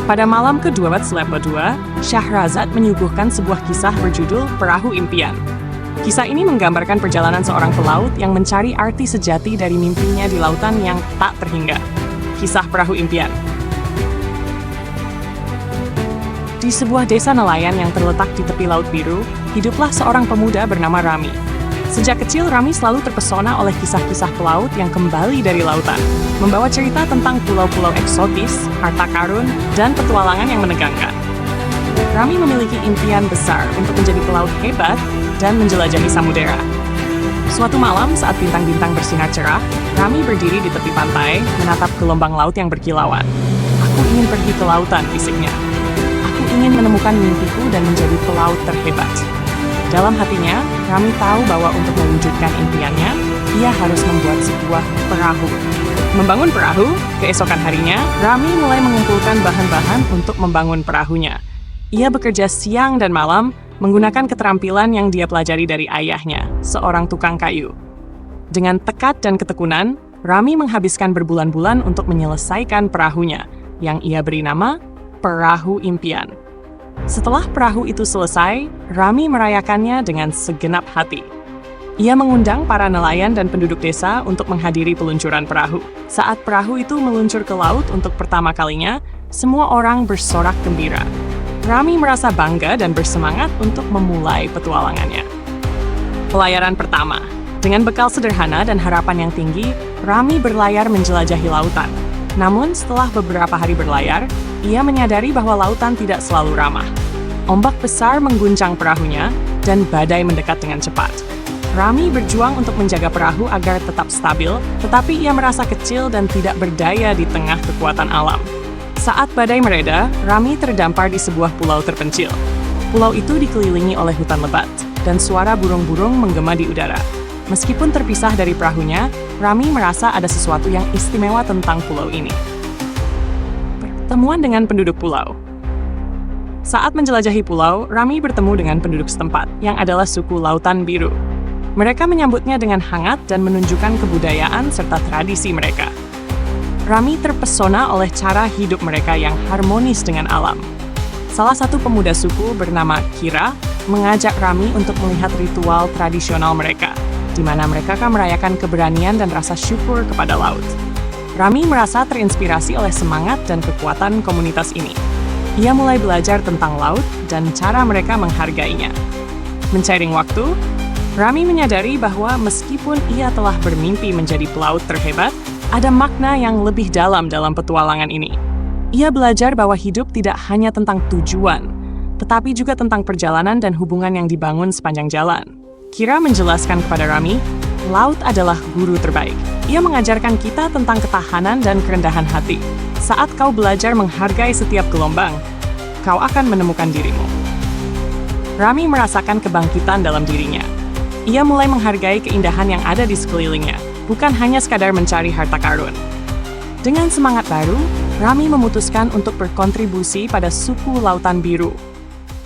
Pada malam kedua Slepa II, Syahrazad menyuguhkan sebuah kisah berjudul Perahu Impian. Kisah ini menggambarkan perjalanan seorang pelaut yang mencari arti sejati dari mimpinya di lautan yang tak terhingga. Kisah Perahu Impian. Di sebuah desa nelayan yang terletak di tepi Laut Biru, hiduplah seorang pemuda bernama Rami. Sejak kecil, Rami selalu terpesona oleh kisah-kisah pelaut yang kembali dari lautan, membawa cerita tentang pulau-pulau eksotis, harta karun, dan petualangan yang menegangkan. Rami memiliki impian besar untuk menjadi pelaut hebat dan menjelajahi samudera. Suatu malam saat bintang-bintang bersinar cerah, Rami berdiri di tepi pantai, menatap gelombang laut yang berkilauan. "Aku ingin pergi ke lautan," bisiknya. "Aku ingin menemukan mimpiku dan menjadi pelaut terhebat." Dalam hatinya, Rami tahu bahwa untuk mewujudkan impiannya, ia harus membuat sebuah perahu. Membangun perahu, keesokan harinya, Rami mulai mengumpulkan bahan-bahan untuk membangun perahunya. Ia bekerja siang dan malam, menggunakan keterampilan yang dia pelajari dari ayahnya, seorang tukang kayu. Dengan tekad dan ketekunan, Rami menghabiskan berbulan-bulan untuk menyelesaikan perahunya, yang ia beri nama Perahu Impian. Setelah perahu itu selesai, Rami merayakannya dengan segenap hati. Ia mengundang para nelayan dan penduduk desa untuk menghadiri peluncuran perahu. Saat perahu itu meluncur ke laut untuk pertama kalinya, semua orang bersorak gembira. Rami merasa bangga dan bersemangat untuk memulai petualangannya. Pelayaran pertama. Dengan bekal sederhana dan harapan yang tinggi, Rami berlayar menjelajahi lautan. Namun, setelah beberapa hari berlayar, ia menyadari bahwa lautan tidak selalu ramah. Ombak besar mengguncang perahunya, dan badai mendekat dengan cepat. Rami berjuang untuk menjaga perahu agar tetap stabil, tetapi ia merasa kecil dan tidak berdaya di tengah kekuatan alam. Saat badai mereda, Rami terdampar di sebuah pulau terpencil. Pulau itu dikelilingi oleh hutan lebat, dan suara burung-burung menggema di udara. Meskipun terpisah dari perahunya, Rami merasa ada sesuatu yang istimewa tentang pulau ini. Pertemuan dengan penduduk pulau. Saat menjelajahi pulau, Rami bertemu dengan penduduk setempat, yang adalah suku Lautan Biru. Mereka menyambutnya dengan hangat dan menunjukkan kebudayaan serta tradisi mereka. Rami terpesona oleh cara hidup mereka yang harmonis dengan alam. Salah satu pemuda suku bernama Kira mengajak Rami untuk melihat ritual tradisional mereka, di mana mereka akan merayakan keberanian dan rasa syukur kepada laut. Rami merasa terinspirasi oleh semangat dan kekuatan komunitas ini. Ia mulai belajar tentang laut dan cara mereka menghargainya. Mencairing waktu, Rami menyadari bahwa meskipun ia telah bermimpi menjadi pelaut terhebat, ada makna yang lebih dalam petualangan ini. Ia belajar bahwa hidup tidak hanya tentang tujuan, tetapi juga tentang perjalanan dan hubungan yang dibangun sepanjang jalan. Kira menjelaskan kepada Rami, laut adalah guru terbaik. Ia mengajarkan kita tentang ketahanan dan kerendahan hati. Saat kau belajar menghargai setiap gelombang, kau akan menemukan dirimu. Rami merasakan kebangkitan dalam dirinya. Ia mulai menghargai keindahan yang ada di sekelilingnya, bukan hanya sekadar mencari harta karun. Dengan semangat baru, Rami memutuskan untuk berkontribusi pada suku Lautan Biru.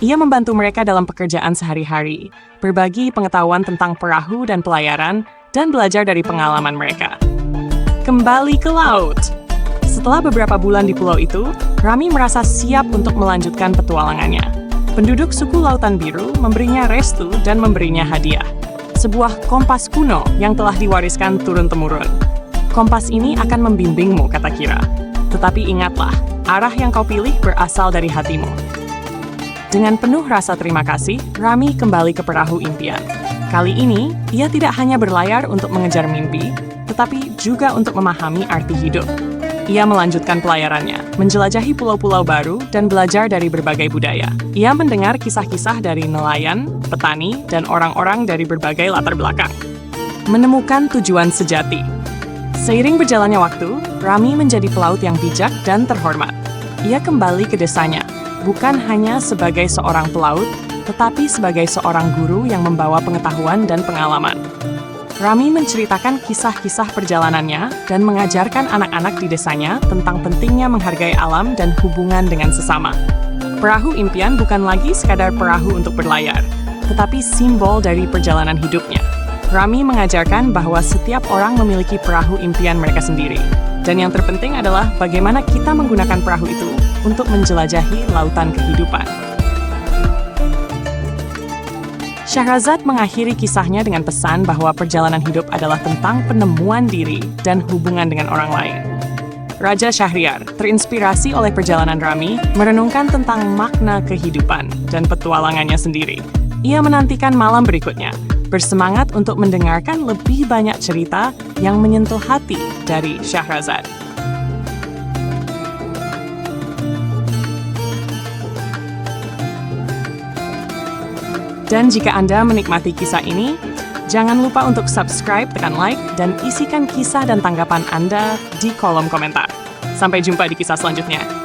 Ia membantu mereka dalam pekerjaan sehari-hari, berbagi pengetahuan tentang perahu dan pelayaran, dan belajar dari pengalaman mereka. Kembali ke laut. Setelah beberapa bulan di pulau itu, Rami merasa siap untuk melanjutkan petualangannya. Penduduk suku Lautan Biru memberinya restu dan memberinya hadiah. Sebuah kompas kuno yang telah diwariskan turun-temurun. Kompas ini akan membimbingmu, kata Kira. Tetapi ingatlah, arah yang kau pilih berasal dari hatimu. Dengan penuh rasa terima kasih, Rami kembali ke perahu impian. Kali ini, ia tidak hanya berlayar untuk mengejar mimpi, tetapi juga untuk memahami arti hidup. Ia melanjutkan pelayarannya, menjelajahi pulau-pulau baru, dan belajar dari berbagai budaya. Ia mendengar kisah-kisah dari nelayan, petani, dan orang-orang dari berbagai latar belakang. Menemukan tujuan sejati. Seiring berjalannya waktu, Rami menjadi pelaut yang bijak dan terhormat. Ia kembali ke desanya, bukan hanya sebagai seorang pelaut, tetapi sebagai seorang guru yang membawa pengetahuan dan pengalaman. Rami menceritakan kisah-kisah perjalanannya dan mengajarkan anak-anak di desanya tentang pentingnya menghargai alam dan hubungan dengan sesama. Perahu impian bukan lagi sekadar perahu untuk berlayar, tetapi simbol dari perjalanan hidupnya. Rami mengajarkan bahwa setiap orang memiliki perahu impian mereka sendiri. Dan yang terpenting adalah bagaimana kita menggunakan perahu itu untuk menjelajahi lautan kehidupan. Syahrazad mengakhiri kisahnya dengan pesan bahwa perjalanan hidup adalah tentang penemuan diri dan hubungan dengan orang lain. Raja Syahriar terinspirasi oleh perjalanan Rami merenungkan tentang makna kehidupan dan petualangannya sendiri. Ia menantikan malam berikutnya, bersemangat untuk mendengarkan lebih banyak cerita yang menyentuh hati dari Syahrazad. Dan jika Anda menikmati kisah ini, jangan lupa untuk subscribe, tekan like, dan isikan kisah dan tanggapan Anda di kolom komentar. Sampai jumpa di kisah selanjutnya.